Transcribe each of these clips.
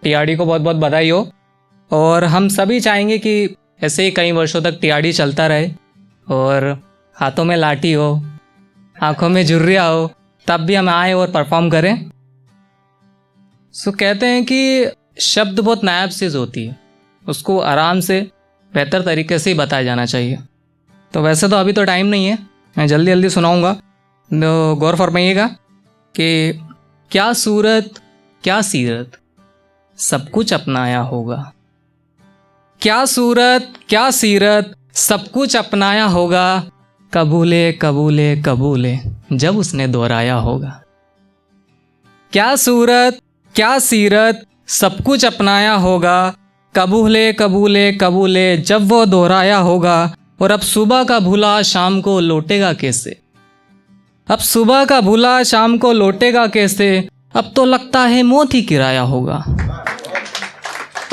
TRD को बहुत बहुत बधाई हो। और हम सभी चाहेंगे कि ऐसे ही कई वर्षों तक टीआरडी चलता रहे और हाथों में लाठी हो, आंखों में झुर्रियाँ हो, तब भी हम आए और परफॉर्म करें। सो कहते हैं कि शब्द बहुत नायाब चीज़ होती है, उसको आराम से बेहतर तरीके से ही बताया जाना चाहिए। तो वैसे तो अभी तो टाइम नहीं है, मैं जल्दी जल्दी सुनाऊंगा, तो गौर फरमाइएगा कि क्या सूरत क्या सीरत सब कुछ अपनाया होगा, क्या सूरत क्या सीरत सब कुछ अपनाया होगा, कबूले कबूले कबूले जब उसने दोहराया होगा। क्या सूरत क्या सीरत सब कुछ अपनाया होगा, कबूले कबूले कबूले जब वो दोहराया होगा। और अब सुबह का भूला शाम को लौटेगा कैसे, अब सुबह का भूला शाम को लौटेगा कैसे, अब तो लगता है मौत ही किराया होगा,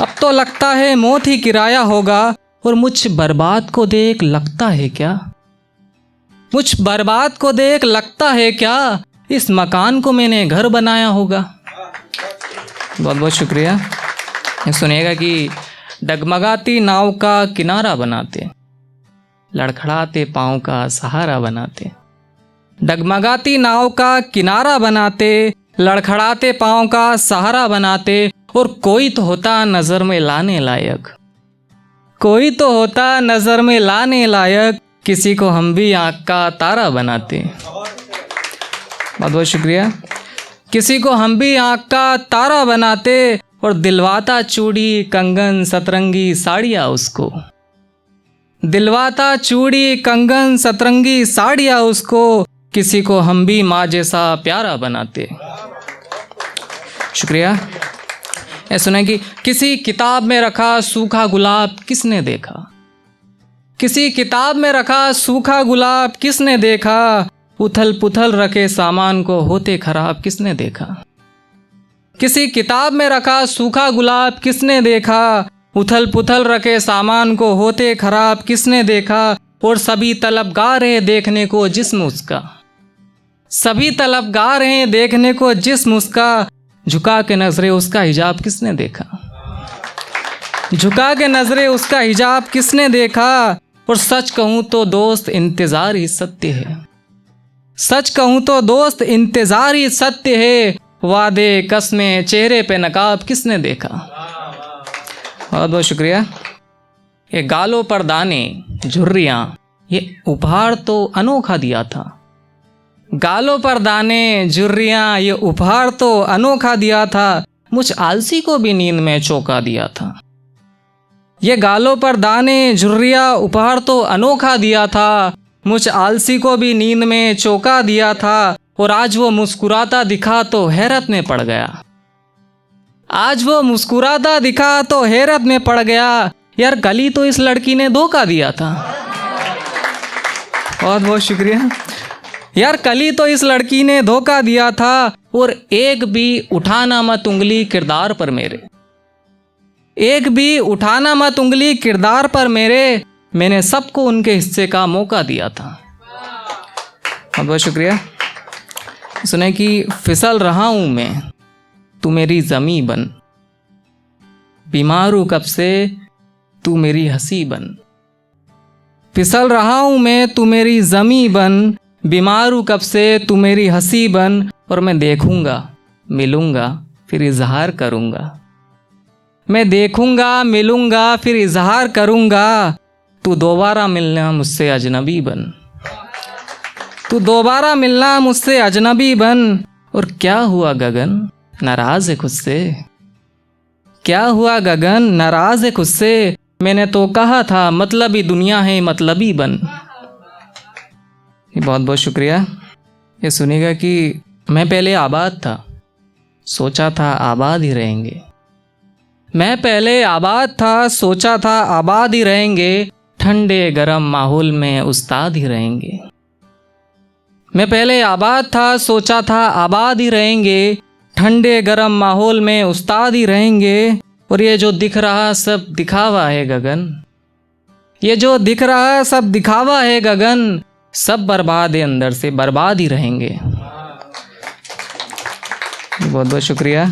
अब तो लगता है मौत ही किराया होगा। और मुझ बर्बाद को देख लगता है क्या, मुझ बर्बाद को देख लगता है क्या, इस मकान को मैंने घर बनाया होगा। बहुत बहुत शुक्रिया। सुनिएगा कि डगमगाती नाव का किनारा बनाते, लड़खड़ाते पाँव का सहारा बनाते, डगमगाती नाव का किनारा बनाते, लड़खड़ाते पाँव का सहारा बनाते। और कोई तो होता नज़र में लाने लायक, कोई तो होता नज़र में लाने लायक, किसी को हम भी आँख का तारा बनाते। बहुत बहुत शुक्रिया। किसी को हम भी आँख का तारा बनाते और दिलवाता चूड़ी कंगन सतरंगी साड़ियाँ उसको, दिलवाता चूड़ी कंगन सतरंगी साड़ियाँ उसको, किसी को हम भी माँ जैसा प्यारा बनाते। शुक्रिया। ये सुने कि किसी किताब में रखा सूखा गुलाब किसने देखा, किसी किताब में रखा सूखा गुलाब किसने देखा, उथल पुथल रखे सामान को होते खराब किसने देखा। किसी किताब में रखा सूखा गुलाब किसने देखा, उथल पुथल रखे सामान को होते खराब किसने देखा। और सभी तलबगार हैं देखने को जिस्म उसका, सभी तलबगार हैं देखने को जिस्म उसका, झुका के नजरे उसका हिजाब किसने देखा, झुका के नजरे उसका हिजाब किसने देखा। और सच कहूँ तो दोस्त इंतजार ही सत्य है, सच कहूँ तो दोस्त इंतजार ही सत्य है, वादे कसमें चेहरे पे नकाब किसने देखा। बहुत बहुत शुक्रिया। ये गालों पर दाने झुर्रियाँ ये उपहार तो अनोखा दिया था, गालों पर दाने झुर्रियाँ ये उपहार तो अनोखा दिया था, मुझ आलसी को भी नींद में चौंका दिया था। ये गालों पर दाने झुर्रियाँ उपहार तो अनोखा दिया था, मुझ आलसी को भी नींद में चौंका दिया था। और आज वो मुस्कुराता दिखा तो हैरत में पड़ गया, आज वो मुस्कुराता दिखा तो हैरत में पड़ गया, यार कल तो इस लड़की ने धोखा दिया था। बहुत बहुत शुक्रिया। यार कल तो इस लड़की ने धोखा दिया था। और एक भी उठाना मत उंगली किरदार पर मेरे, एक भी उठाना मत उंगली किरदार पर मेरे, मैंने सबको उनके हिस्से का मौका दिया था। बहुत बहुत शुक्रिया। सुने कि फिसल रहा हूँ मैं तू मेरी ज़मी बन, बीमार हूँ कब से तू मेरी हंसी बन, फिसल रहा हूँ मैं तू मेरी ज़मी बन, बीमार हूँ कब से तू मेरी हंसी बन। और मैं देखूँगा मिलूँगा फिर इजहार करूँगा, मैं देखूँगा मिलूँगा फिर इजहार करूँगा, तू दोबारा मिलना मुझसे अजनबी बन, तू दोबारा मिलना मुझसे अजनबी बन। और क्या हुआ गगन नाराज है खुद से, क्या हुआ गगन नाराज है खुद से, मैंने तो कहा था मतलबी दुनिया है मतलबी बन। बहुत बहुत शुक्रिया। ये सुनिएगा कि मैं पहले आबाद था सोचा था आबाद ही रहेंगे, मैं पहले आबाद था सोचा था आबाद ही रहेंगे, ठंडे गरम माहौल में उस्ताद ही रहेंगे। मैं पहले आबाद था सोचा था आबाद ही रहेंगे, ठंडे गरम माहौल में उस्ताद ही रहेंगे। और ये जो दिख रहा सब दिखावा है गगन, ये जो दिख रहा सब दिखावा है गगन, सब बर्बाद है अंदर से बर्बाद ही रहेंगे। बहुत बहुत शुक्रिया।